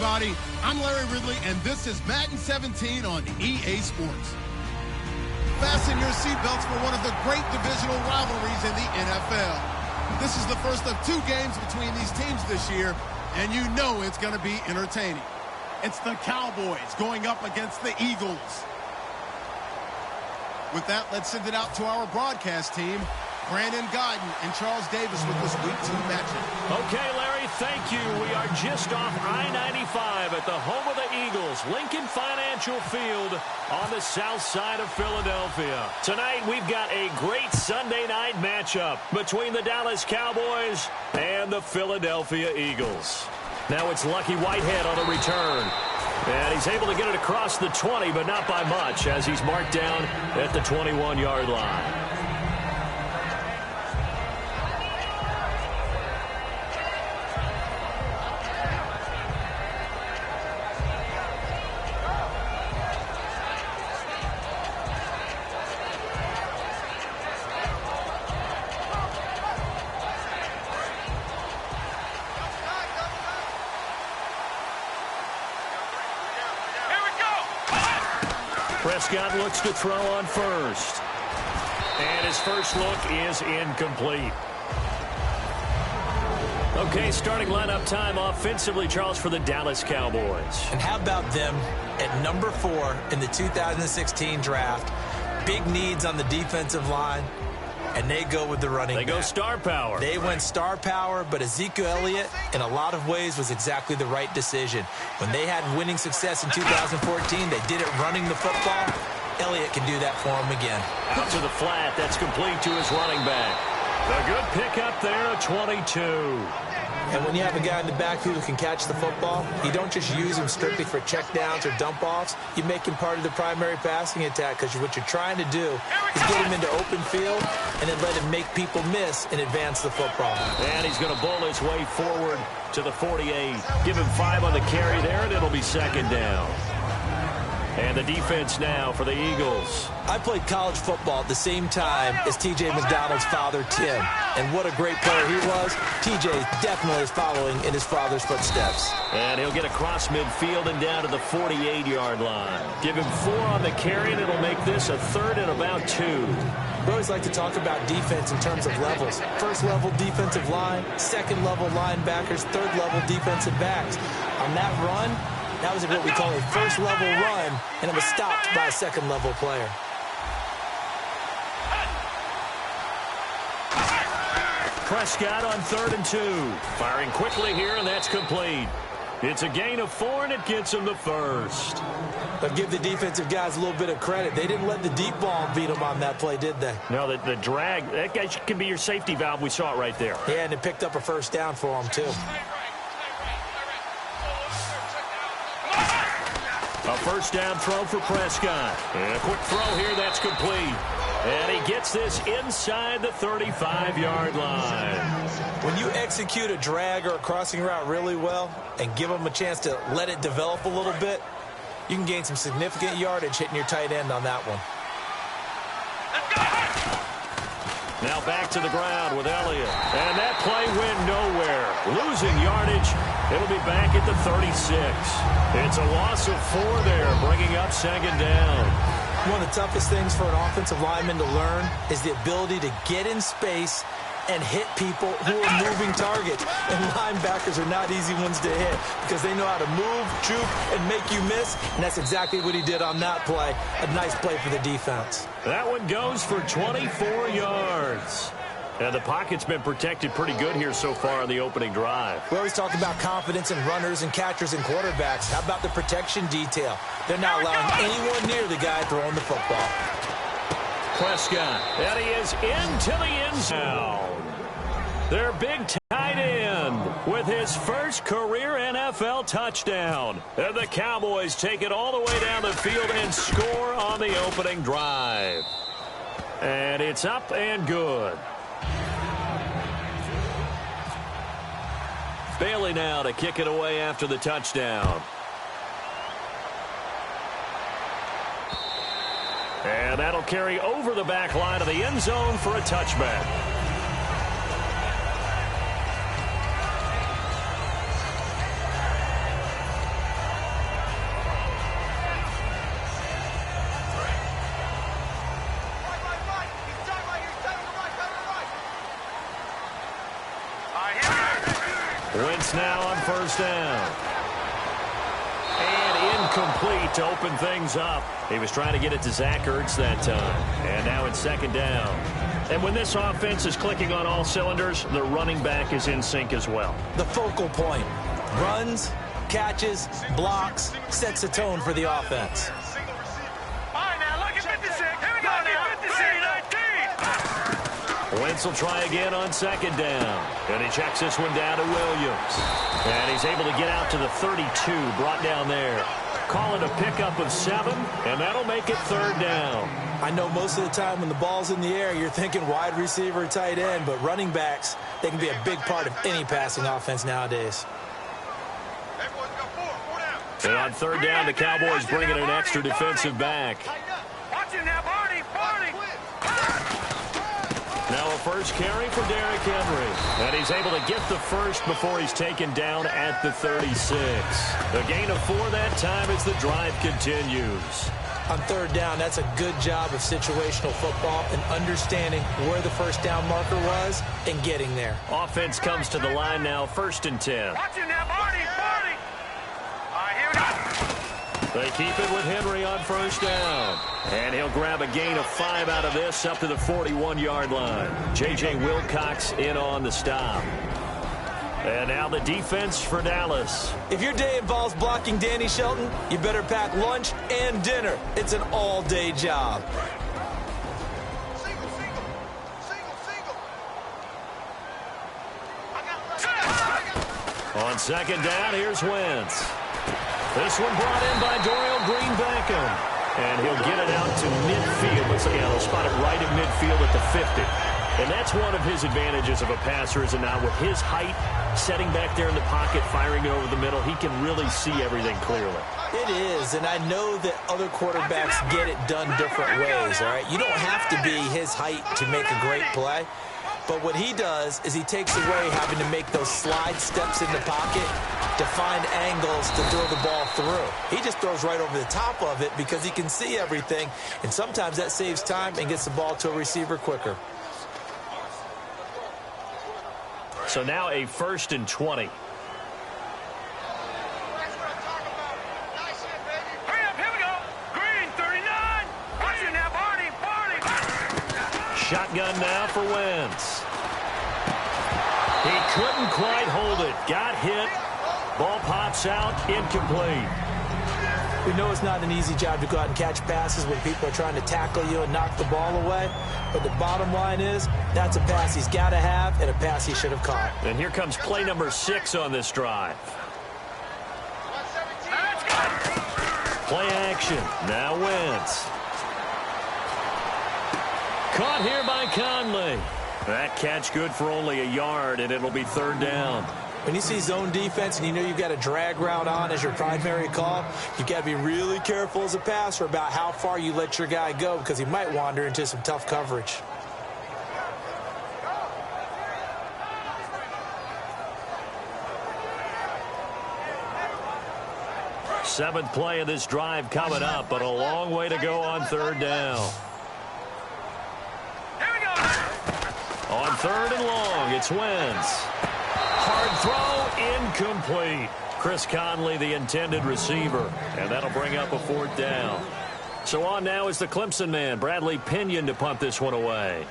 everybody. I'm Larry Ridley, and this is Madden 17 on EA Sports. Fasten your seatbelts for one of the great divisional rivalries in the NFL. This is the first of 2 games between these teams this year, and you know it's going to be entertaining. It's the Cowboys going up against the Eagles. With that, let's send it out to our broadcast team. Brandon Godden and Charles Davis with this Week 2 matchup. Okay, Larry, thank you. We are just off I-95 at the home of the Eagles, Lincoln Financial Field on the south side of Philadelphia. Tonight, we've got a great Sunday night matchup between the Dallas Cowboys and the Philadelphia Eagles. Now it's Lucky Whitehead on the return. And he's able to get it across the 20, but not by much, as he's marked down at the 21-yard line. Prescott looks to throw on first. And his first look is incomplete. Okay, starting lineup time offensively, Charles, for the Dallas Cowboys. And how about them at number 4 in the 2016 draft? Big needs on the defensive line, and they go with the running back. They go star power. They went star power, but Ezekiel Elliott, in a lot of ways, was exactly the right decision. When they had winning success in 2014, they did it running the football. Elliott can do that for them again. Out to the flat. That's complete to his running back. A good pickup there, a 22. And when you have a guy in the backfield who can catch the football, you don't just use him strictly for checkdowns or dump-offs. You make him part of the primary passing attack, because what you're trying to do is get him into open field and then let him make people miss and advance the football. And he's going to bowl his way forward to the 48. Give him 5 on the carry there, and it'll be second down. And the defense now for the Eagles. I played college football at the same time as T.J. McDonald's father, Tim. And what a great player he was. T.J. definitely is following in his father's footsteps. And he'll get across midfield and down to the 48-yard line. Give him 4 on the carry, and it'll make this a 3rd and about 2. We always like to talk about defense in terms of levels. First-level defensive line, second-level linebackers, third-level defensive backs. On that run, that was what we call a first-level run, and it was stopped by a second-level player. Prescott on 3rd and 2. Firing quickly here, and that's complete. It's a gain of 4, and it gets him the first. But give the defensive guys a little bit of credit. They didn't let the deep ball beat them on that play, did they? No, the drag, that guy can be your safety valve. We saw it right there. Yeah, and it picked up a first down for them, too. A first down throw for Prescott. And a quick throw here, that's complete. And he gets this inside the 35-yard line. When you execute a drag or a crossing route really well and give them a chance to let it develop a little bit, you can gain some significant yardage hitting your tight end on that one. Now back to the ground with Elliott. And that play went nowhere. Losing yardage. It'll be back at the 36. It's a loss of 4 there, bringing up second down. One of the toughest things for an offensive lineman to learn is the ability to get in space and hit people who are moving targets. And linebackers are not easy ones to hit because they know how to move, juke, and make you miss. And that's exactly what he did on that play. A nice play for the defense. That one goes for 24 yards. And the pocket's been protected pretty good here so far on the opening drive. We always talk about confidence in runners and catchers and quarterbacks. How about the protection detail? They're not allowing anyone near the guy throwing the football. Prescott, and he is into the end zone. Their big tight end with his first career NFL touchdown. And the Cowboys take it all the way down the field and score on the opening drive. And it's up and good. Bailey now to kick it away after the touchdown. And that'll carry over the back line of the end zone for a touchback. Wentz now on first down. And incomplete to open things up. He was trying to get it to Zach Ertz that time. And now it's second down. And when this offense is clicking on all cylinders, the running back is in sync as well. The focal point. Runs, catches, blocks, sets the tone for the offense. Wentz will try again on second down. And he checks this one down to Williams. And he's able to get out to the 32, brought down there. Call it a pickup of 7, and that'll make it third down. I know most of the time when the ball's in the air, you're thinking wide receiver, tight end, but running backs, they can be a big part of any passing offense nowadays. And on third down, the Cowboys bring in an extra defensive back. Now a first carry for Derrick Henry. And he's able to get the first before he's taken down at the 36. A gain of 4 that time as the drive continues. On third down, that's a good job of situational football and understanding where the first down marker was and getting there. Offense comes to the line now, 1st and 10. They keep it with Henry on first down. And he'll grab a gain of 5 out of this up to the 41-yard line. J.J. Wilcox in on the stop. And now the defense for Dallas. If your day involves blocking Danny Shelton, you better pack lunch and dinner. It's an all-day job. On second down, here's Wentz. This one brought in by Dorial Green-Beckham. And he'll get it out to midfield. Looks like he'll spot it right at midfield at the 50. And that's one of his advantages of a passer, is now with his height, setting back there in the pocket, firing it over the middle, he can really see everything clearly. It is, and I know that other quarterbacks get it done different ways, all right? You don't have to be his height to make a great play. But what he does is he takes away having to make those slide steps in the pocket to find angles to throw the ball through. He just throws right over the top of it because he can see everything, and sometimes that saves time and gets the ball to a receiver quicker. So now a 1st and 20. Shotgun now for Wentz. He couldn't quite hold it. Got hit. Ball pops out. Incomplete. We know it's not an easy job to go out and catch passes when people are trying to tackle you and knock the ball away. But the bottom line is, that's a pass he's got to have and a pass he should have caught. And here comes play number 6 on this drive. Play action. Now Wentz. Caught here by Conley. That catch good for only a yard, and it'll be third down. When you see zone defense and you know you've got a drag route on as your primary call, you've got to be really careful as a passer about how far you let your guy go because he might wander into some tough coverage. Seventh play of this drive coming up, but a long way to go on third down. On 3rd and long, it's Wentz. Hard throw, incomplete. Chris Conley, the intended receiver, and that'll bring up a 4th down. So on now is the Clemson man, Bradley Pinion, to punt this one away.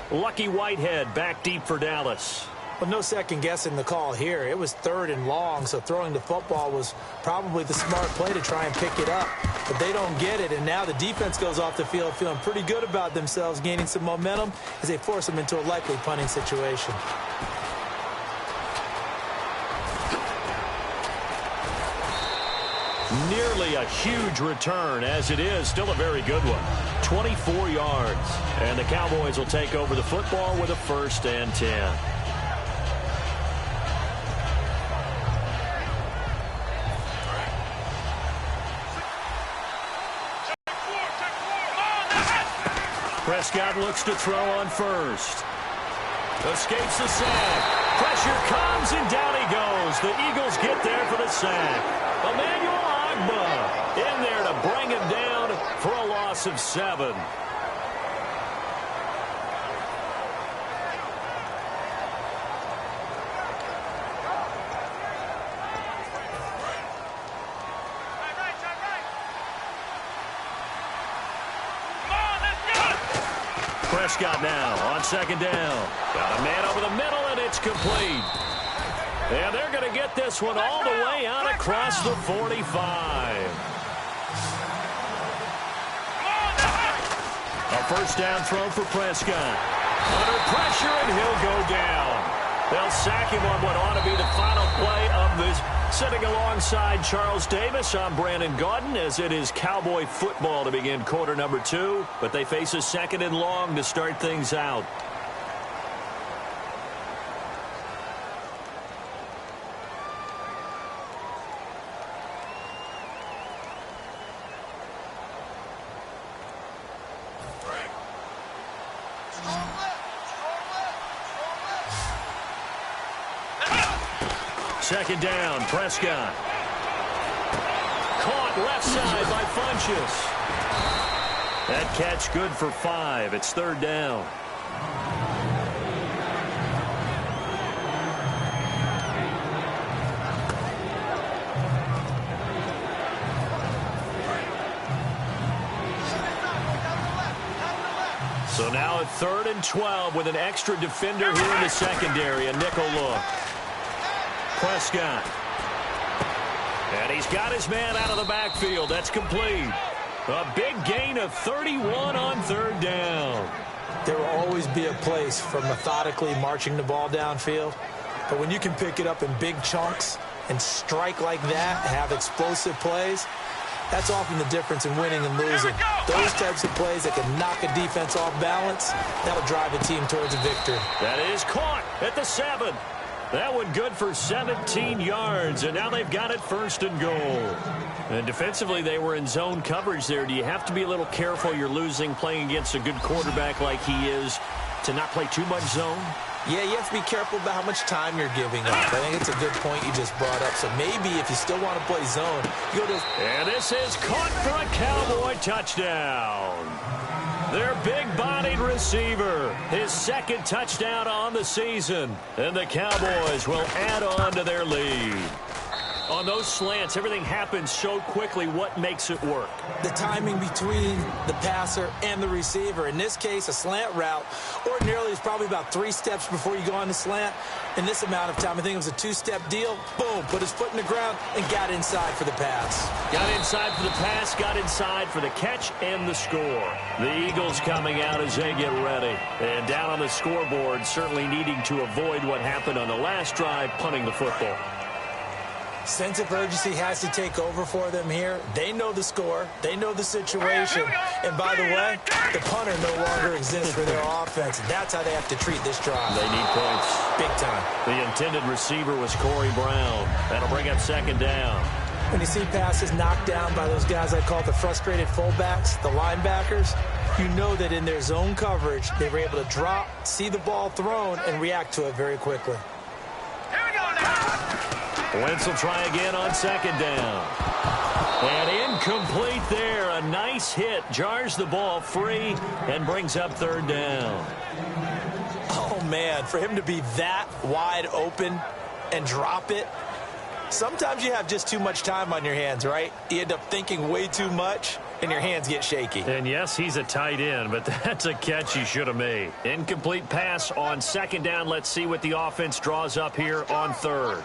Lucky Whitehead back deep for Dallas. Well, no second guessing the call here. It was 3rd and long, so throwing the football was probably the smart play to try and pick it up. But they don't get it, and now the defense goes off the field feeling pretty good about themselves, gaining some momentum as they force them into a likely punting situation. Nearly a huge return, as it is still a very good one. 24 yards. And the Cowboys will take over the football with a 1st and 10. Prescott looks to throw on first. Escapes the sack. Pressure comes, and down he goes. The Eagles get there for the sack. Emmanuel Ogbah in there to bring him down for a loss of 7. Prescott now on second down. Got a man over the middle, and it's complete. And they're going to get this one all the way out across the 45. A first down throw for Prescott. Under pressure, and he'll go down. They'll sack him on what ought to be the final play of this. Sitting alongside Charles Davis, I'm Brandon Gaudin, as it is Cowboy football to begin quarter number 2. But they face a second and long to start things out. Second down, Prescott. Caught left side by Funchess. That catch good for 5. It's third down. So now at 3rd and 12 with an extra defender here in the secondary, a nickel look. Prescott. And he's got his man out of the backfield. That's complete. A big gain of 31 on 3rd down. There will always be a place for methodically marching the ball downfield. But when you can pick it up in big chunks and strike like that, have explosive plays, that's often the difference in winning and losing. Those types of plays that can knock a defense off balance, that'll drive a team towards a victory. That is caught at the 7. That one good for 17 yards, and now they've got it 1st and goal. And defensively, they were in zone coverage there. Do you have to be a little careful? You're losing playing against a good quarterback like he is to not play too much zone? Yeah, you have to be careful about how much time you're giving up. I think it's a good point you just brought up. So maybe if you still want to play zone, you go to... And this is caught for a Cowboy touchdown. Their big-bodied receiver, his 2nd touchdown on the season. And the Cowboys will add on to their lead. On those slants, everything happens so quickly. What makes it work? The timing between the passer and the receiver. In this case, a slant route ordinarily is probably about 3 steps before you go on the slant. In this amount of time, I think it was a 2-step deal. Boom, put his foot in the ground and got inside for the pass. Got inside for the pass, got inside for the catch and the score. The Eagles coming out as they get ready. And down on the scoreboard, certainly needing to avoid what happened on the last drive, punting the football. Sense of urgency has to take over for them here. They know the score. They know the situation. And by the way, the punter no longer exists for their offense. That's how they have to treat this drive. They need points. Big time. The intended receiver was Corey Brown. That'll bring up 2nd down. When you see passes knocked down by those guys I call the frustrated fullbacks, the linebackers, you know that in their zone coverage, they were able to drop, see the ball thrown, and react to it very quickly. Wentz will try again on 2nd down. And incomplete there. A nice hit. Jars the ball free and brings up 3rd down. Oh, man, for him to be that wide open and drop it. Sometimes you have just too much time on your hands, right? You end up thinking way too much, and your hands get shaky. And, yes, he's a tight end, but that's a catch he should have made. Incomplete pass on 2nd down. Let's see what the offense draws up here on 3rd.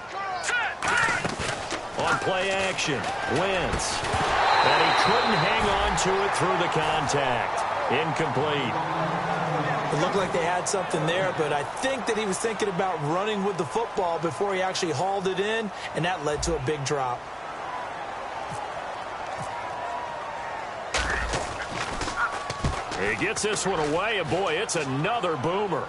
On play action, Wentz. And he couldn't hang on to it through the contact. Incomplete. It looked like they had something there, but I think that he was thinking about running with the football before he actually hauled it in, and that led to a big drop. He gets this one away, and boy, it's another boomer.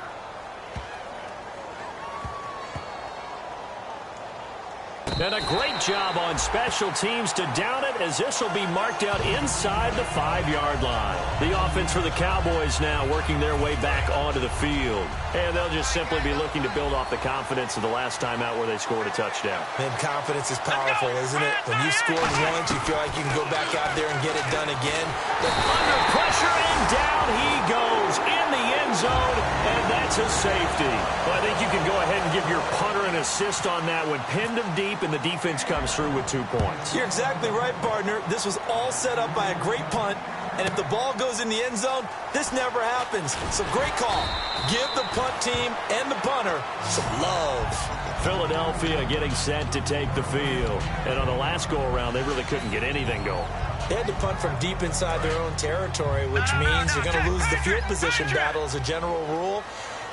And a great job on special teams to down it, as this will be marked out inside the 5-yard line. The offense for the Cowboys now working their way back onto the field. And they'll just simply be looking to build off the confidence of the last time out where they scored a touchdown. Man, confidence is powerful, isn't it? When you scored once, you feel like you can go back out there and get it done again. But under pressure, and down he goes in the end zone, and that's a safety. Well, I think you can go ahead and give your punter an assist on that one. Pinned him deep, and the defense comes through with 2 points. You're exactly right, partner. This was all set up by a great punt, And if the ball goes in the end zone, this never happens. So great call. Give the punt team and the punter some love. Philadelphia getting set to take the field. And on the last go-around, they really couldn't get anything going. They had to punt from deep inside their own territory, which means you're going to lose the field position battle as a general rule.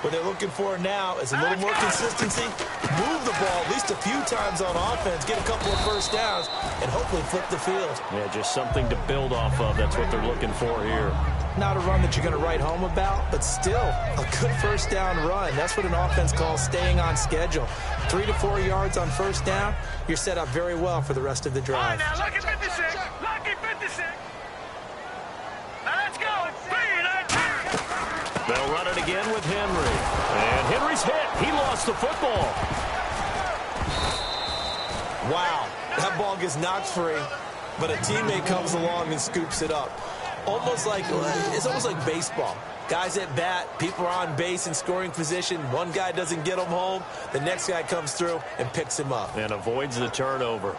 What they're looking for now is a little more consistency, move the ball at least a few times on offense, get a couple of first downs, and hopefully flip the field. Yeah, just something to build off of. That's what they're looking for here. Not a run that you're going to write home about, but still a good first down run. That's what an offense calls staying on schedule. 3 to 4 yards on first down, you're set up very well for the rest of the drive. Now, lucky 56. Lucky 56. Now, let's go. They'll run it again with Henry. And Henry's hit. He lost the football. Wow, that ball gets knocked free, but a teammate comes along and scoops it up. It's almost like baseball. Guys at bat, people are on base in scoring position. One guy doesn't get him home. The next guy comes through and picks him up. And avoids the turnover.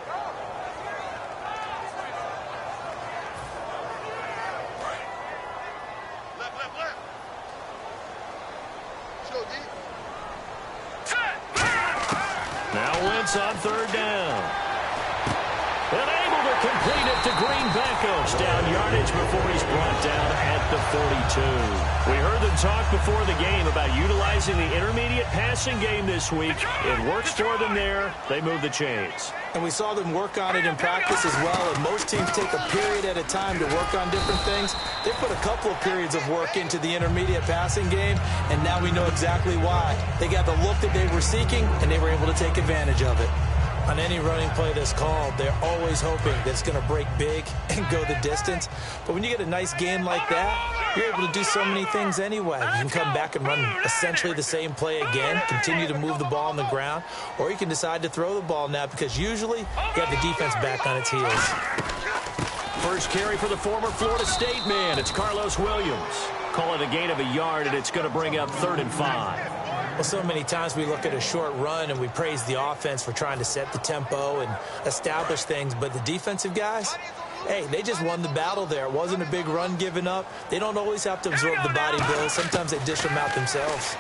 Now Wentz on third down. And able to complete it to Green-Beckham. Down yardage before he's brought down at the 42. We heard them talk before the game about utilizing the intermediate passing game this week. It works for them there. They move the chains. And we saw them work on it in practice as well. And most teams take a period at a time to work on different things. They put a couple of periods of work into the intermediate passing game, and now we know exactly why. They got the look that they were seeking, and they were able to take advantage of it. On any running play that's called, they're always hoping that it's going to break big and go the distance. But when you get a nice gain like that, you're able to do so many things anyway. You can come back and run essentially the same play again, continue to move the ball on the ground, or you can decide to throw the ball now because usually you have the defense back on its heels. First carry for the former Florida State man. It's Carlos Williams. Call it a gain of a yard, and it's going to bring up 3rd and 5. Well, so many times we look at a short run and we praise the offense for trying to set the tempo and establish things, but the defensive guys, hey, they just won the battle there. It wasn't a big run given up. They don't always have to absorb the body blows. Sometimes they dish them out themselves.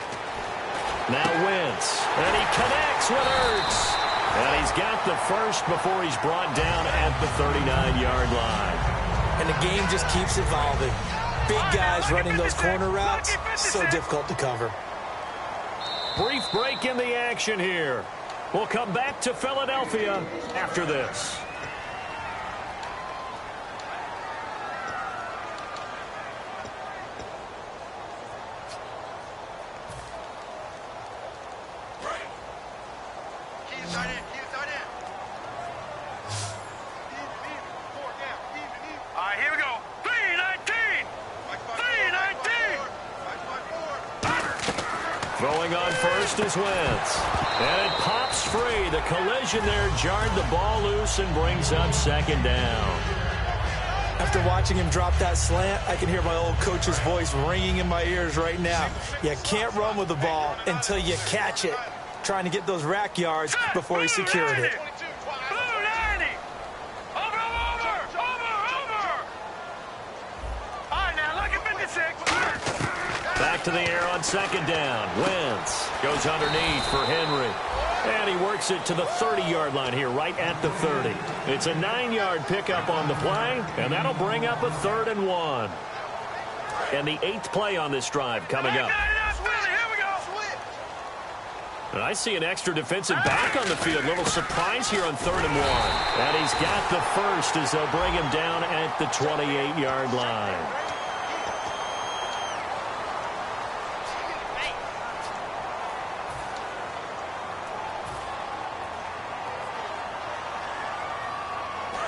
Now Wentz, and he connects with Ertz. And he's got the first before he's brought down at the 39-yard line. And the game just keeps evolving. Big guys running those corner routes, so difficult to cover. Brief break in the action here. We'll come back to Philadelphia after this. All right, here we go. 3-19. 3-19. Throwing on first is Wentz. And it pops free. The collision there jarred the ball loose and brings up 2nd down. After watching him drop that slant, I can hear my old coach's voice ringing in my ears right now. You can't run with the ball until you catch it. Trying to get those rack yards before he secured it. Back to the air on 2nd down. Wentz goes underneath for Henry. And he works it to the 30-yard line here, right at the 30. It's a 9-yard pickup on the play, and that'll bring up a 3rd and 1. And the 8th play on this drive coming up. And I see an extra defensive back on the field. Little surprise here on 3rd and 1. And he's got the first as they'll bring him down at the 28-yard line.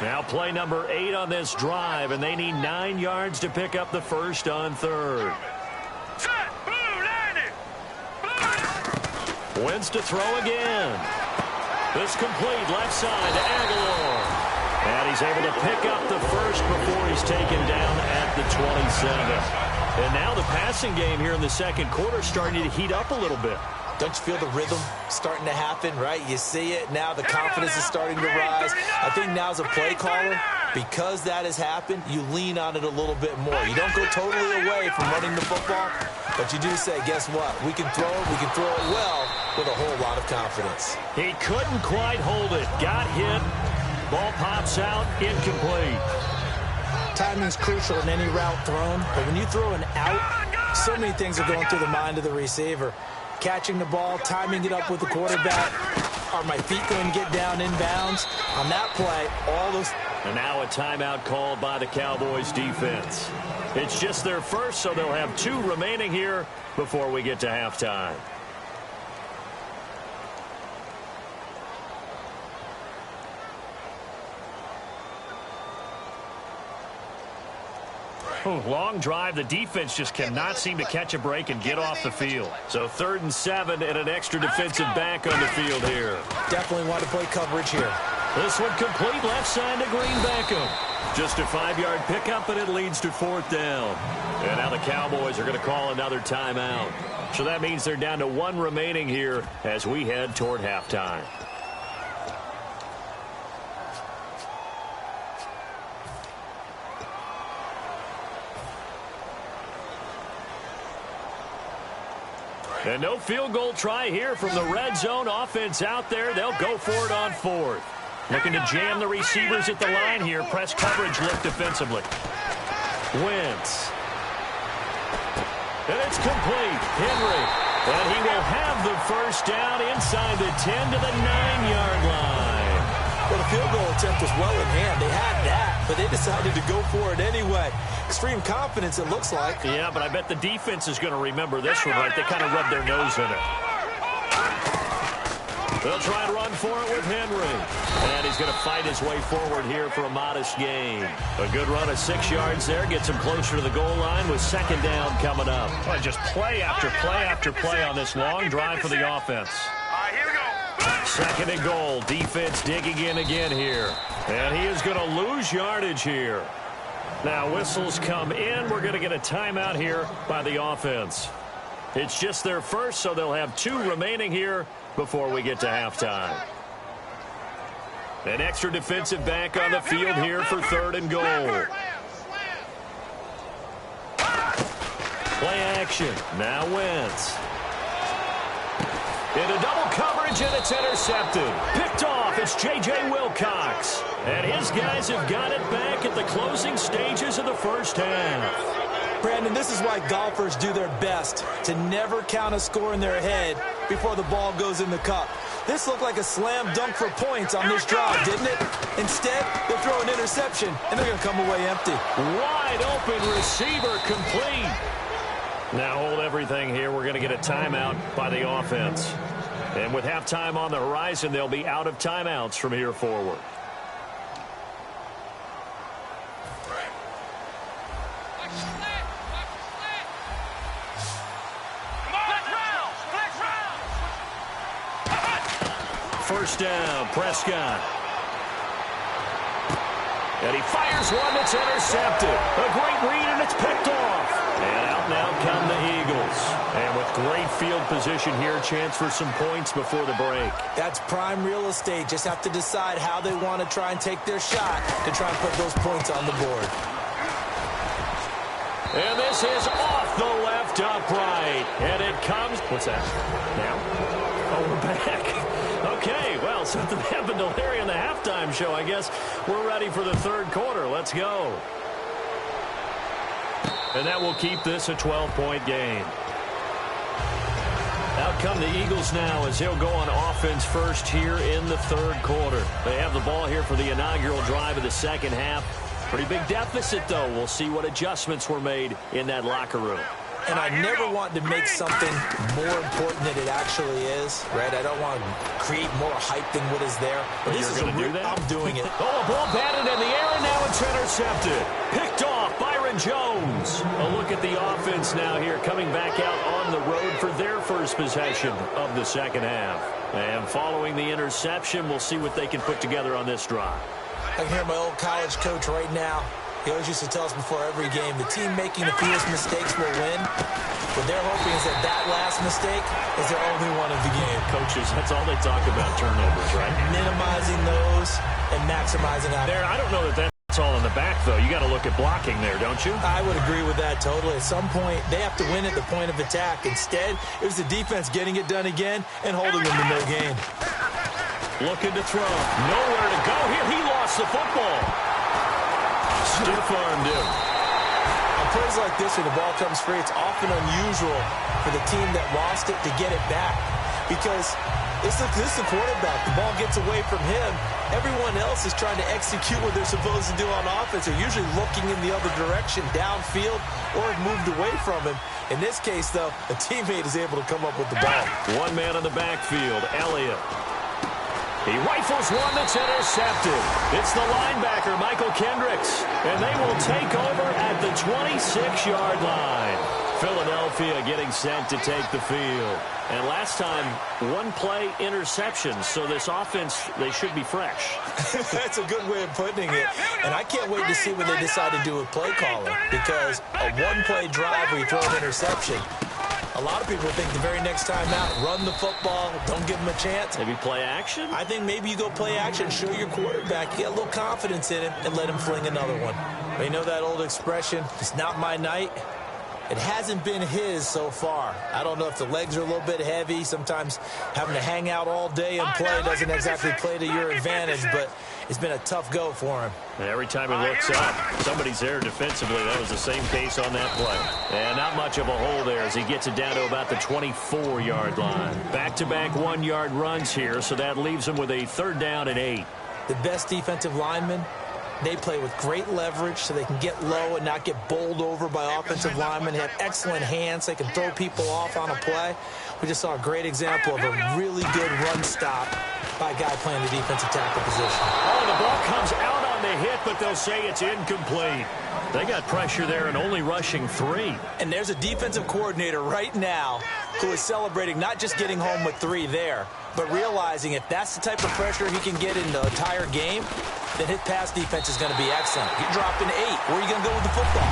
Now play number 8 on this drive, and they need 9 yards to pick up the first on 3rd. Wentz to throw again. This complete left side to Aguilar. And he's able to pick up the first before he's taken down at the 27. And now the passing game here in the second quarter starting to heat up a little bit. Don't you feel the rhythm starting to happen, right? You see it. Now the confidence is starting to rise. I think now's a play caller Because that has happened, you lean on it a little bit more. You don't go totally away from running the football, but you do say, guess what? We can throw it well with a whole lot of confidence. He couldn't quite hold it. Got hit. Ball pops out, incomplete. Timing's crucial in any route thrown, but when you throw an out, so many things are going through the mind of the receiver. Catching the ball, timing it up with the quarterback. Are my feet going to get down inbounds? On that play, all those... And now a timeout called by the Cowboys defense. It's just their first, so they'll have 2 remaining here before we get to halftime. Long drive. The defense just cannot seem to catch a break and get off the field. So 3rd and 7 and an extra defensive back on the field here. Definitely want to play coverage here. This one complete left side to Green Beckham. Just a 5-yard pickup, and it leads to 4th down. And now the Cowboys are going to call another timeout. So that means they're down to 1 remaining here as we head toward halftime. And no field goal try here from the red zone offense out there. They'll go for it on 4th. Looking to jam the receivers at the line here. Press coverage look defensively. Wentz. And it's complete. Henry. And he will have the first down inside the 10 to the 9-yard line. Well, the field goal attempt was well in hand. They had that, but they decided to go for it anyway. Extreme confidence, it looks like. Yeah, but I bet the defense is going to remember this one, right? They kind of rubbed their nose in it. They'll try and run for it with Henry. And he's going to fight his way forward here for a modest gain. A good run of 6 yards there. Gets him closer to the goal line with 2nd down coming up. Well, just play after play after play on this long drive for the offense. All right, here we go. 2nd and goal. Defense digging in again here. And he is going to lose yardage here. Now whistles come in. We're going to get a timeout here by the offense. It's just their first, so they'll have 2 remaining here before we get to halftime. An extra defensive back on the field here for 3rd and goal. Play action. Now Wentz. Into double coverage, and it's intercepted. Picked off, it's J.J. Wilcox. And his guys have got it back at the closing stages of the first half. Brandon, this is why golfers do their best to never count a score in their head before the ball goes in the cup. This looked like a slam dunk for points on this drive, didn't it? Instead, they'll throw an interception, and they're going to come away empty. Wide open receiver complete. Now hold everything here. We're going to get a timeout by the offense. And with halftime on the horizon, they'll be out of timeouts from here forward. First down, Prescott. And he fires one that's intercepted. A great read, and it's picked off. And out now come the Eagles. And with great field position here, chance for some points before the break. That's prime real estate. Just have to decide how they want to try and take their shot to try and put those points on the board. And this is off the left upright. And it comes. What's that? Now? Oh, we're back. Okay, well, something happened to Larry in the halftime show. I guess we're ready for the 3rd quarter. Let's go. And that will keep this a 12-point game. Out come the Eagles now as he'll go on offense first here in the 3rd quarter. They have the ball here for the inaugural drive of the 2nd half. Pretty big deficit, though. We'll see what adjustments were made in that locker room. And I never want to make something more important than it actually is, right? I don't want to create more hype than what is there. But this is going to do that? I'm doing it. Oh, a ball batted in the air, and now it's intercepted. Picked off, Byron Jones. A look at the offense now here, coming back out on the road for their first possession of the 2nd half. And following the interception, we'll see what they can put together on this drive. I can hear my old college coach right now. He always used to tell us before every game, the team making the fewest mistakes will win. What they're hoping is that that last mistake is their only one of the game. Coaches, that's all they talk about, turnovers, right? Minimizing those and maximizing out. I don't know that that's all back, though, you got to look at blocking there, don't you? I would agree with that totally. At some point, they have to win at the point of attack. Instead, it was the defense getting it done again and holding them to no gain. Looking to throw. Nowhere to go here. He lost the football. Stiff-armed him. On plays like this where the ball comes free, it's often unusual for the team that lost it to get it back. Because this is the quarterback. The ball gets away from him. Everyone else is trying to execute what they're supposed to do on offense. They're usually looking in the other direction, downfield, or have moved away from him. In this case, though, a teammate is able to come up with the ball. One man on the backfield, Elliott. He rifles one that's intercepted. It's the linebacker, Michael Kendricks. And they will take over at the 26-yard line. Philadelphia getting set to take the field. And last time, one play interception. So this offense, they should be fresh. That's a good way of putting it. And I can't wait to see what they decide to do with play calling. Because a one-play drive where you throw an interception, a lot of people think the very next time out, run the football, don't give them a chance. Maybe play action? I think maybe you go play action, show your quarterback, you get a little confidence in him, and let him fling another one. But you know that old expression, it's not my night? It hasn't been his so far. I don't know if the legs are a little bit heavy. Sometimes having to hang out all day and play doesn't exactly play to your advantage, but it's been a tough go for him. And every time he looks up, somebody's there defensively. That was the same case on that play. And not much of a hole there as he gets it down to about the 24-yard line. Back-to-back one-yard runs here, so that leaves him with a 3rd down and 8. The best defensive linemen, they play with great leverage so they can get low and not get bowled over by offensive linemen. They have excellent hands. They can throw people off on a play. We just saw a great example of a really good run stop by a guy playing the defensive tackle position. Oh, the ball comes out on the hit, but they'll say it's incomplete. They got pressure there and only rushing 3. And there's a defensive coordinator right now who is celebrating not just getting home with 3 there, but realizing if that's the type of pressure he can get in the entire game, then his pass defense is going to be excellent. You're dropping 8. Where are you going to go with the football?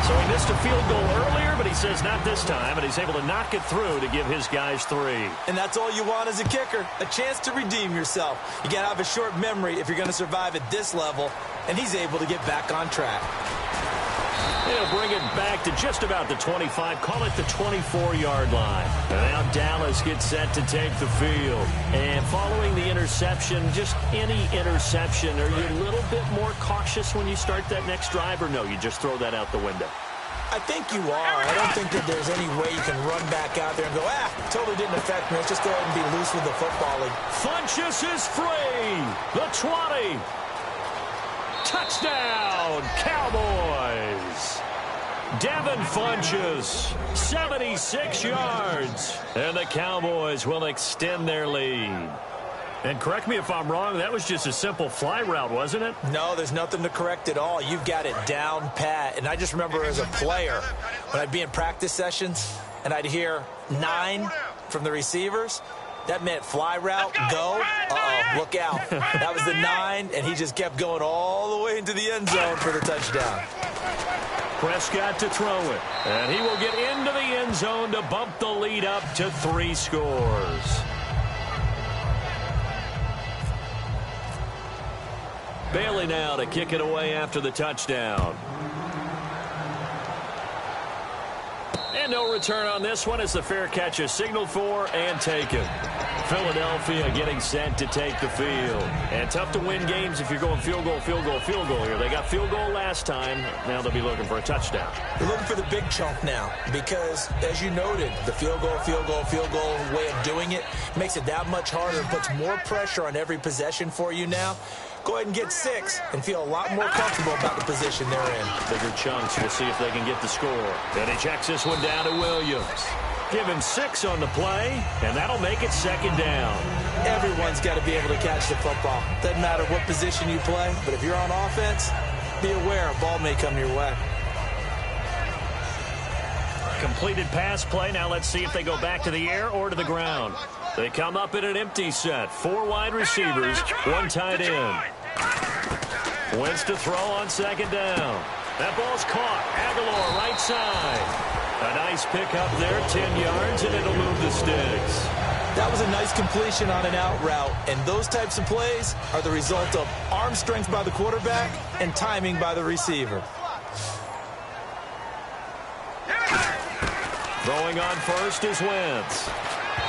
So he missed a field goal earlier, but he says not this time, and he's able to knock it through to give his guys 3. And that's all you want as a kicker, a chance to redeem yourself. You got to have a short memory if you're going to survive at this level, and he's able to get back on track. He'll bring it back to just about the 25, call it the 24-yard line. And now Dallas gets set to take the field. And following the interception, just any interception, are you a little bit more cautious when you start that next drive, or no, you just throw that out the window? I think you are. I don't think that there's any way you can run back out there and go, totally didn't affect me. Let's just go ahead and be loose with the football. Funchess is free. The 20. Touchdown, Cowboys. Devin Funchess, 76 yards. And the Cowboys will extend their lead. And correct me if I'm wrong, that was just a simple fly route, wasn't it? No, there's nothing to correct at all. You've got it down pat. And I just remember as a player, when I'd be in practice sessions and I'd hear 9 from the receivers, that meant fly route, go. Uh-oh, look out. That was the 9, and he just kept going all the way into the end zone for the touchdown. Prescott to throw it. And he will get into the end zone to bump the lead up to 3 scores. Bailey now to kick it away after the touchdown. And no return on this one as the fair catch is signaled for and taken. Philadelphia getting set to take the field. And tough to win games if you're going field goal, field goal, field goal here. They got field goal last time. Now they'll be looking for a touchdown. They're looking for the big chunk now because, as you noted, the field goal, field goal, field goal way of doing it makes it that much harder and puts more pressure on every possession for you now. Go ahead and get 6 and feel a lot more comfortable about the position they're in. Bigger chunks. We'll see if they can get the score. And he checks this one down to Williams. Give him 6 on the play, and that'll make it 2nd down. Everyone's got to be able to catch the football. Doesn't matter what position you play, but if you're on offense, be aware a ball may come your way. Completed pass play. Now let's see if they go back to the air or to the ground. They come up in an empty set. 4 wide receivers, 1 tight end. Wentz to throw on 2nd down. That ball's caught. Aguilar right side. A nice pick up there, 10 yards, and it'll move the sticks. That was a nice completion on an out route, and those types of plays are the result of arm strength by the quarterback and timing by the receiver. Throwing on first is Wentz.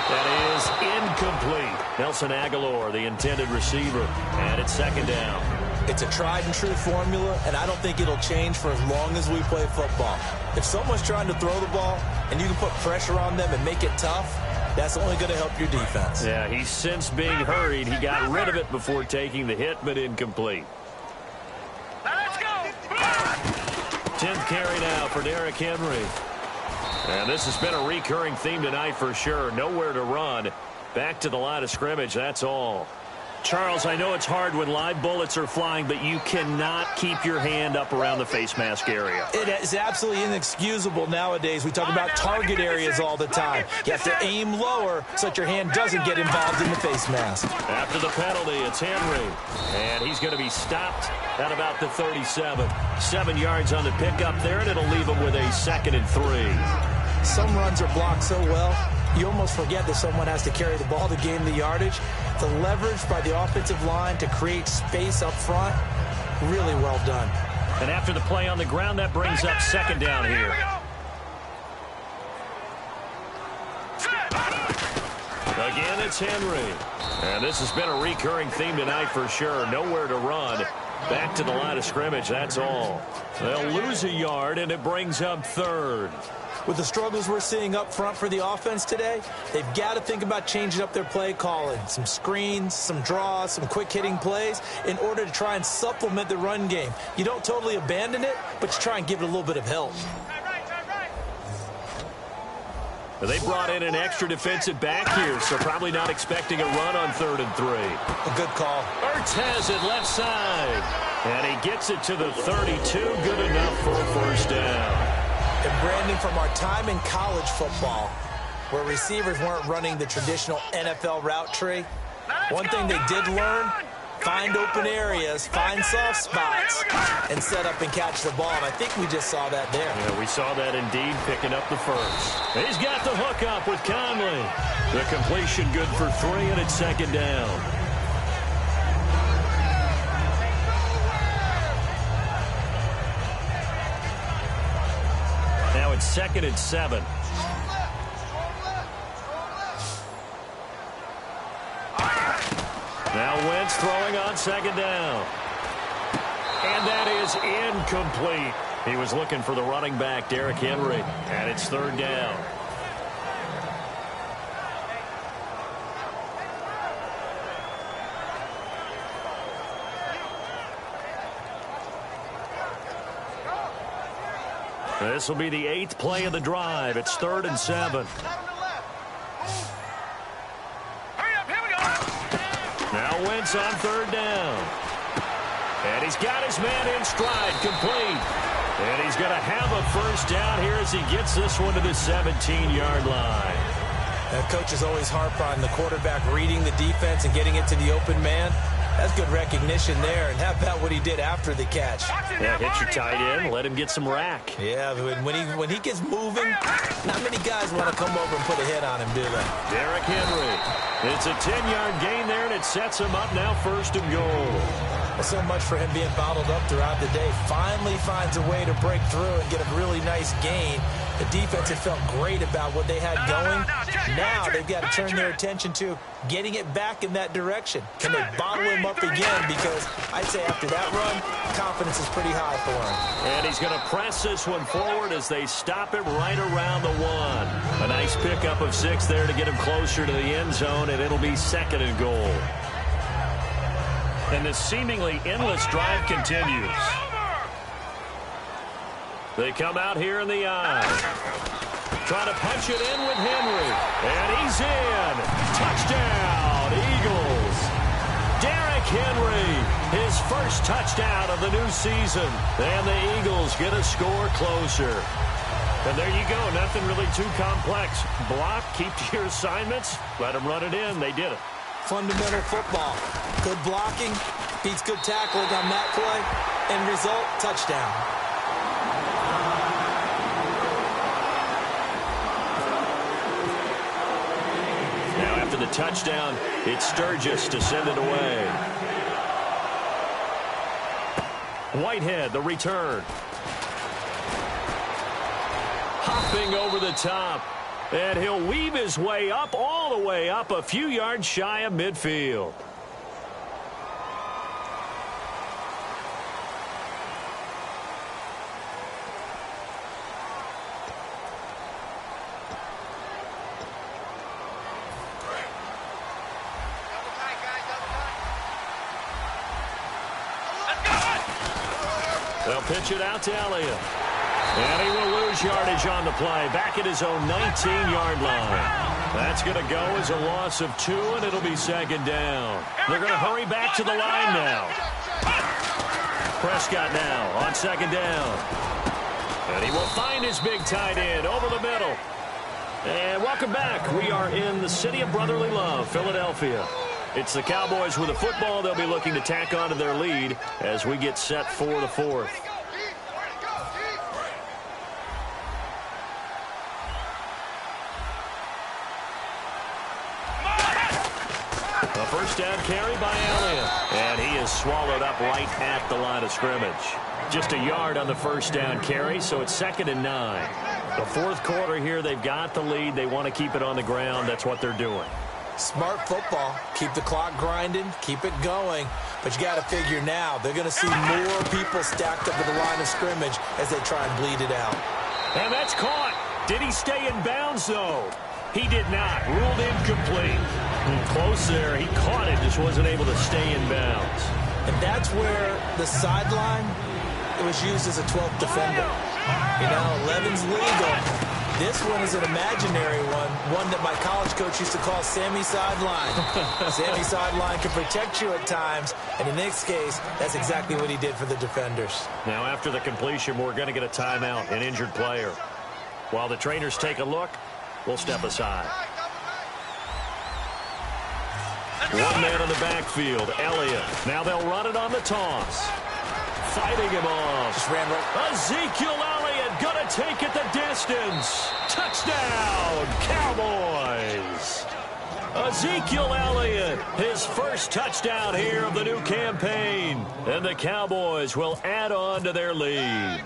That is incomplete. Nelson Aguilar, the intended receiver, and it's second down. It's a tried-and-true formula, and I don't think it'll change for as long as we play football. If someone's trying to throw the ball and you can put pressure on them and make it tough, that's only going to help your defense. Yeah, he's since being hurried. He got rid of it before taking the hit, but incomplete. Let's go. 10th carry now for Derrick Henry. And this has been a recurring theme tonight for sure. Nowhere to run. Back to the line of scrimmage, that's all. Charles, I know it's hard when live bullets are flying, but you cannot keep your hand up around the face mask area. It is absolutely inexcusable nowadays. We talk about target areas all the time. You have to aim lower so that your hand doesn't get involved in the face mask. After the penalty, it's Henry. And he's going to be stopped at about the 37. 7 yards on the pickup there, and it'll leave him with a 2nd and 3. Some runs are blocked so well, you almost forget that someone has to carry the ball to gain the yardage. The leverage by the offensive line to create space up front, really well done. And after the play on the ground, that brings up second down here. Again, it's Henry. And this has been a recurring theme tonight for sure. Nowhere to run. Back to the line of scrimmage, that's all. They'll lose a yard, and it brings up 3rd. With the struggles we're seeing up front for the offense today, they've got to think about changing up their play calling. Some screens, some draws, some quick-hitting plays in order to try and supplement the run game. You don't totally abandon it, but you try and give it a little bit of help. They brought in an extra defensive back here, so probably not expecting a run on 3rd and 3. A good call. Ertz has it left side. And he gets it to the 32. Good enough for a first down. And Brandon, from our time in college football, where receivers weren't running the traditional NFL route tree, one thing they did learn, find open areas, find soft spots, and set up and catch the ball. And I think we just saw that there. Yeah, we saw that indeed, picking up the first. He's got the hook up with Conley. The completion good for 3, and it's second down. Now it's 2nd and 7. Now Wentz throwing on second down. And that is incomplete. He was looking for the running back, Derrick Henry. And it's 3rd down. This will be the 8th play of the drive. It's 3rd and 7. Now Wentz on 3rd down. And he's got his man in stride, complete. And he's going to have a first down here as he gets this one to the 17-yard line. That coach is always harp on the quarterback reading the defense and getting it to the open man. That's good recognition there. And how about what he did after the catch? Yeah, hit your tight end, let him get some rack. Yeah, when he gets moving, not many guys want to come over and put a hit on him, do they? Derrick Henry. It's a 10-yard gain there, and it sets him up now 1st and goal. Well, so much for him being bottled up throughout the day. Finally finds a way to break through and get a really nice gain. The defense had felt great about what they had going. Now they've got to turn their attention to getting it back in that direction. Can they bottle him up again? Because I'd say after that run, confidence is pretty high for him. And he's going to press this one forward as they stop him right around the 1. A nice pickup of 6 there to get him closer to the end zone, and it'll be 2nd and goal. And this seemingly endless drive continues. They come out here in the eye. Trying to punch it in with Henry. And he's in. Touchdown, Eagles. Derrick Henry, his first touchdown of the new season. And the Eagles get a score closer. And there you go. Nothing really too complex. Block, keep to your assignments. Let them run it in. They did it. Fundamental football. Good blocking beats good tackling on that play. End result, touchdown. Now after the touchdown. It's Sturgis to send it away. Whitehead, the return. Hopping over the top. And he'll weave his way up, all the way up, a few yards shy of midfield. They'll pitch it out to Elliott. And he will lose yardage on the play. Back at his own 19-yard line. That's going to go as a loss of 2, and it'll be second down. They're going to hurry back to the line now. Prescott now on second down. And he will find his big tight end over the middle. And welcome back. We are in the city of brotherly love, Philadelphia. It's the Cowboys with the football. They'll be looking to tack on to their lead as we get set for the fourth. A first down carry by Elliott. And he is swallowed up right at the line of scrimmage. Just a yard on the first down carry, so it's 2nd and 9. The fourth quarter here, they've got the lead. They want to keep it on the ground. That's what they're doing. Smart football. Keep the clock grinding. Keep it going. But you got to figure now, they're going to see more people stacked up at the line of scrimmage as they try and bleed it out. And that's caught. Did he stay in bounds, though? He did not. Ruled incomplete. Close there. He caught it, just wasn't able to stay in bounds. And that's where the sideline, it was used as a 12th defender. You know, 11's legal. This one is an imaginary one that my college coach used to call Sammy Sideline. Sammy Sideline can protect you at times, and in this case, that's exactly what he did for the defenders. Now, after the completion, we're going to get a timeout, an injured player. While the trainers take a look, we'll step aside. One man in the backfield, Elliott. Now they'll run it on the toss. Fighting him off. Just ran right. Ezekiel Elliott going to take it the distance. Touchdown, Cowboys. Ezekiel Elliott, his first touchdown here of the new campaign. And the Cowboys will add on to their lead.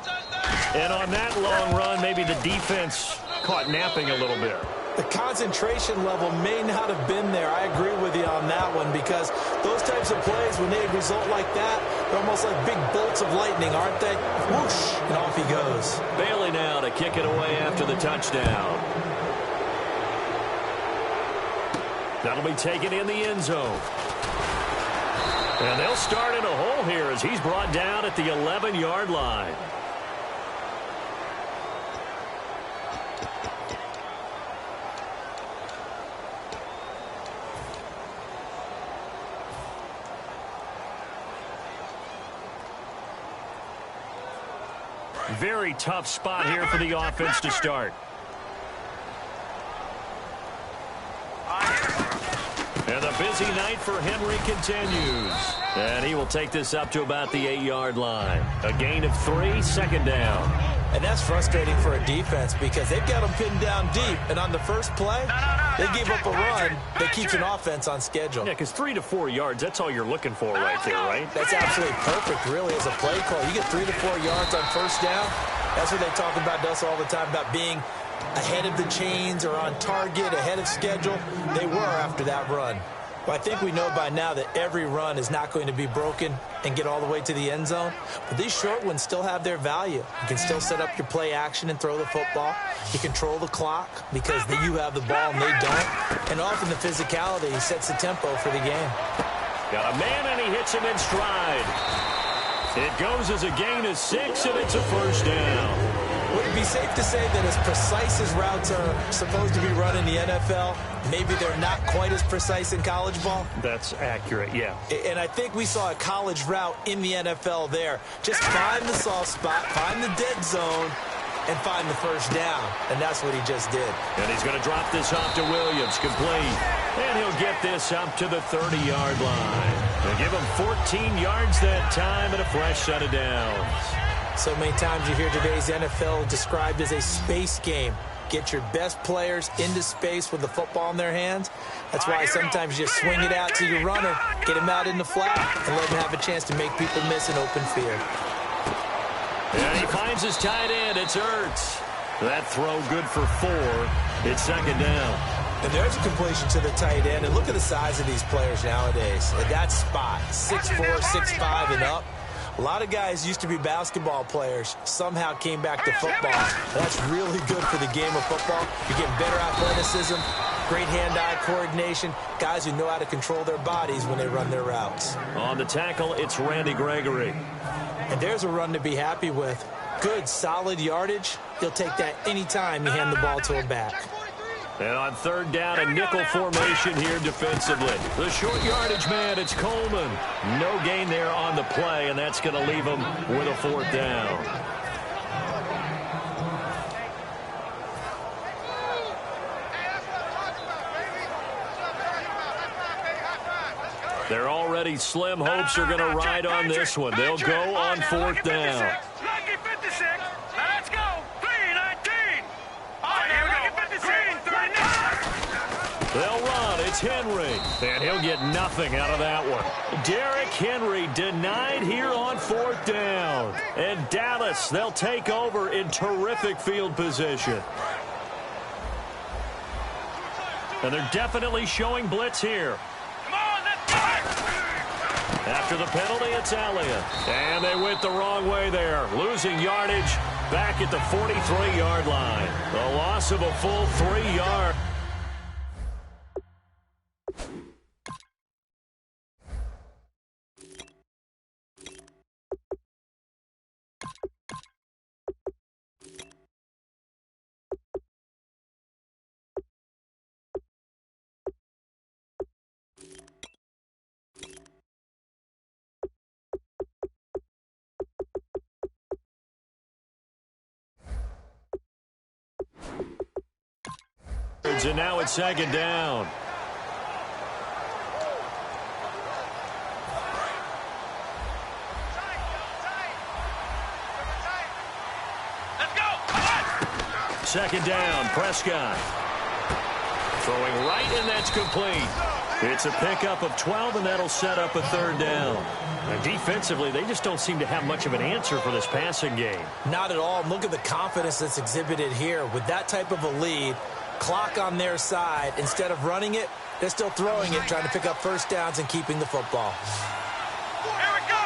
And on that long run, maybe the defense caught napping a little bit. The concentration level may not have been there. I agree with you on that one because those types of plays, when they result like that, they're almost like big bolts of lightning, aren't they? Whoosh, and off he goes. Bailey now to kick it away after the touchdown. That'll be taken in the end zone. And they'll start in a hole here as he's brought down at the 11-yard line. Very tough spot here for the offense to start. And the busy night for Henry continues. And he will take this up to about the 8-yard line. A gain of 3, second down. And that's frustrating for a defense because they've got them pinned down deep. And on the first play, they gave up a run that keeps an offense on schedule. Yeah, because 3 to 4 yards, that's all you're looking for right there, right? That's absolutely perfect, really, as a play call. You get 3 to 4 yards on first down. That's what they talk about us all the time, about being ahead of the chains or on target, ahead of schedule. They were after that run. Well, I think we know by now that every run is not going to be broken and get all the way to the end zone. But these short ones still have their value. You can still set up your play action and throw the football. You control the clock because you have the ball and they don't. And often the physicality sets the tempo for the game. Got a man and he hits him in stride. It goes as a gain of 6 and it's a first down. Would it be safe to say that as precise as routes are supposed to be run in the NFL, maybe they're not quite as precise in college ball? That's accurate, yeah. And I think we saw a college route in the NFL there. Just find the soft spot, find the dead zone, and find the first down. And that's what he just did. And he's going to drop this off to Williams, complete. And he'll get this up to the 30-yard line. And give him 14 yards that time and a fresh set of downs. So many times you hear today's NFL described as a space game. get your best players into space with the football in their hands. That's why sometimes you just swing it out to your runner, get him out in the flat, and let him have a chance to make people miss an open field. And he finds his tight end. It's Ertz. That throw good for 4. It's second down. And there's a completion to the tight end. And look at the size of these players nowadays. At that spot, 6'4", 6'5", and up. A lot of guys used to be basketball players, somehow came back to football. That's really good for the game of football. You're getting better athleticism, great hand-eye coordination, guys who know how to control their bodies when they run their routes. On the tackle, it's Randy Gregory. And there's a run to be happy with. Good, solid yardage. He'll take that anytime you hand the ball to him back. And on third down, a nickel formation here defensively. The short yardage man, it's Coleman. No gain there on the play, and that's going to leave him with a 4th down. They're already slim hopes are going to ride on this one. They'll go on 4th down. They'll run. It's Henry. And he'll get nothing out of that one. Derrick Henry denied here on 4th down. And Dallas, they'll take over in terrific field position. And they're definitely showing blitz here. After the penalty, it's Elliott. And they went the wrong way there. Losing yardage back at the 43-yard line. The loss of a full 3 yards. And now it's second down. Let's go. Second down, Prescott. Throwing right, and that's complete. It's a pickup of 12, and that'll set up a 3rd down. And defensively, they just don't seem to have much of an answer for this passing game. Not at all. Look at the confidence that's exhibited here. With that type of a lead, clock on their side, instead of running it, they're still throwing it, trying to pick up 1st downs and keeping the football. Here we go.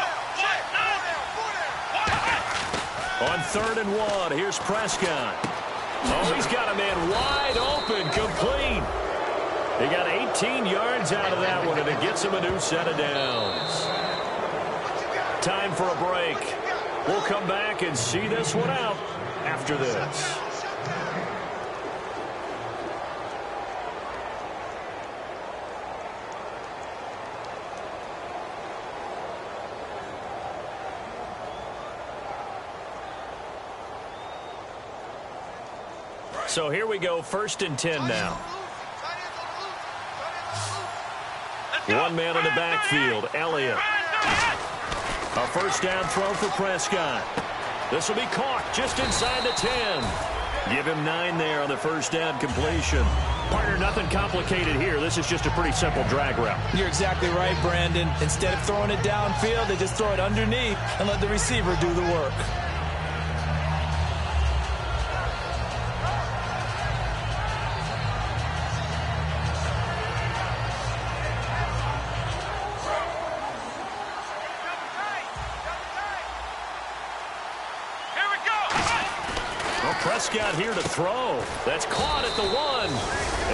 On 3rd and 1, here's Prescott. Oh, he's got a man wide open, complete. He got 18 yards out of that one, and it gets him a new set of downs. Time for a break. We'll come back and see this one out after this. So here we go, 1st and 10 now. One man in the backfield, Elliott. A 1st down throw for Prescott. This will be caught just inside the 10. Give him 9 there on the 1st down completion. Partner, nothing complicated here. This is just a pretty simple drag route. You're exactly right, Brandon. Instead of throwing it downfield, they just throw it underneath and let the receiver do the work. Prescott here to throw. That's caught at the 1.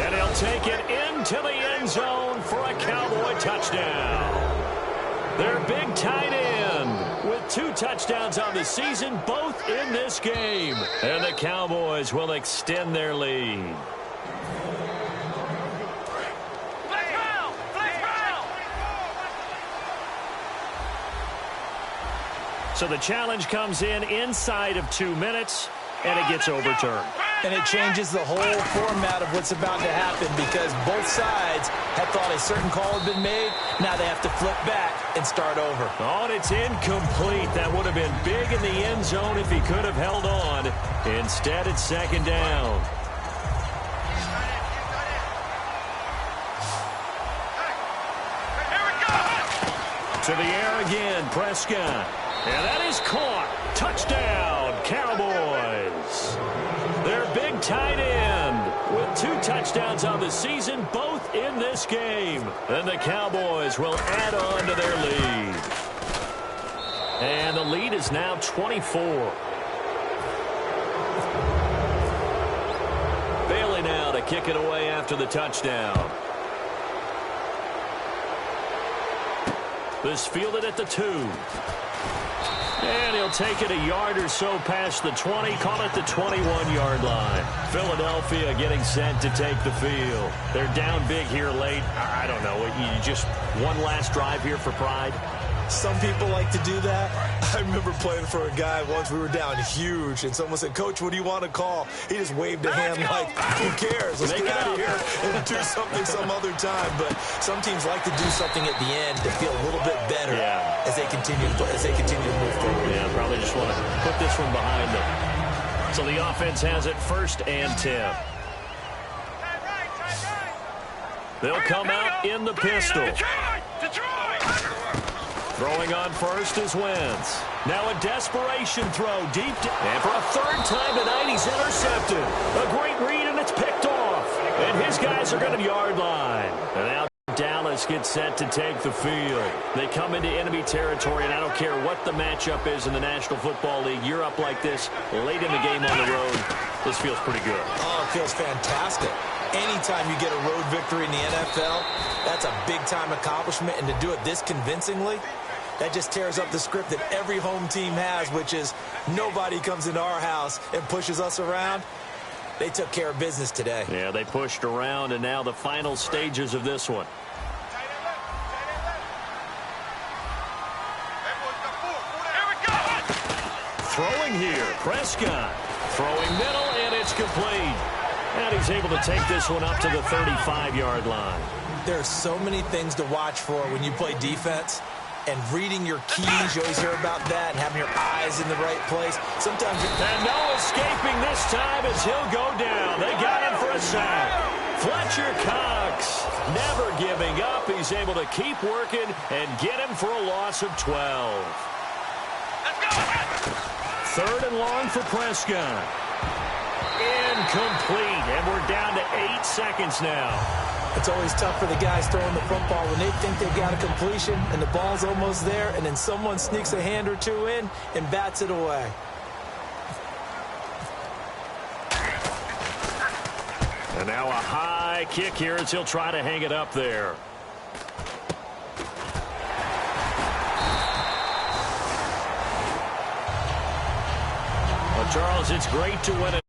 And he'll take it into the end zone for a Cowboy touchdown. Their big tight end with 2 touchdowns on the season, both in this game. And the Cowboys will extend their lead. So the challenge comes in inside of 2 minutes. And it gets overturned. And it changes the whole format of what's about to happen because both sides had thought a certain call had been made. Now they have to flip back and start over. Oh, and it's incomplete. That would have been big in the end zone if he could have held on. Instead, it's second down. To the air again, Prescott. And that is caught. Touchdown, Cowboys. Their big tight end with 2 touchdowns on the season, both in this game. And the Cowboys will add on to their lead. And the lead is now 24. Bailey now to kick it away after the touchdown. This fielded at the 2. And he'll take it a yard or so past the 20, call it the 21-yard line. Philadelphia getting set to take the field. They're down big here late. I don't know. You just one last drive here for pride? Some people like to do that. I remember playing for a guy once. We were down huge, and someone said, "Coach, what do you want to call?" He just waved a hand like, "Who cares? Let's get out of here and do something some other time." But some teams like to do something at the end to feel a little bit better as they continue to move forward. Yeah, probably just want to put this one behind them. So the offense has it 1st and 10. They'll come out in the pistol. Throwing on first is Wentz. Now a desperation throw deep. And for a 3rd time tonight, he's intercepted. A great read, and it's picked off. And his guys are going to the yard line. And now Dallas gets set to take the field. They come into enemy territory, and I don't care what the matchup is in the National Football League. You're up like this late in the game on the road. This feels pretty good. Oh, it feels fantastic. Anytime you get a road victory in the NFL, that's a big-time accomplishment. And to do it this convincingly, that just tears up the script that every home team has, which is nobody comes into our house and pushes us around. They took care of business today. Yeah, they pushed around, and now the final stages of this one. Throwing here, Prescott. Throwing middle, and it's complete. And he's able to take this one up to the 35-yard line. There are so many things to watch for when you play defense. And reading your keys, you always hear about that, and having your eyes in the right place. Sometimes and no escaping this time as he'll go down. They got him for a sack. Fletcher Cox never giving up. He's able to keep working and get him for a loss of 12. Let's go. 3rd and long for Prescott. Incomplete, and we're down to 8 seconds now. It's always tough for the guys throwing the football when they think they've got a completion and the ball's almost there, and then someone sneaks a hand or two in and bats it away. And now a high kick here as he'll try to hang it up there. Well, Charles, it's great to win a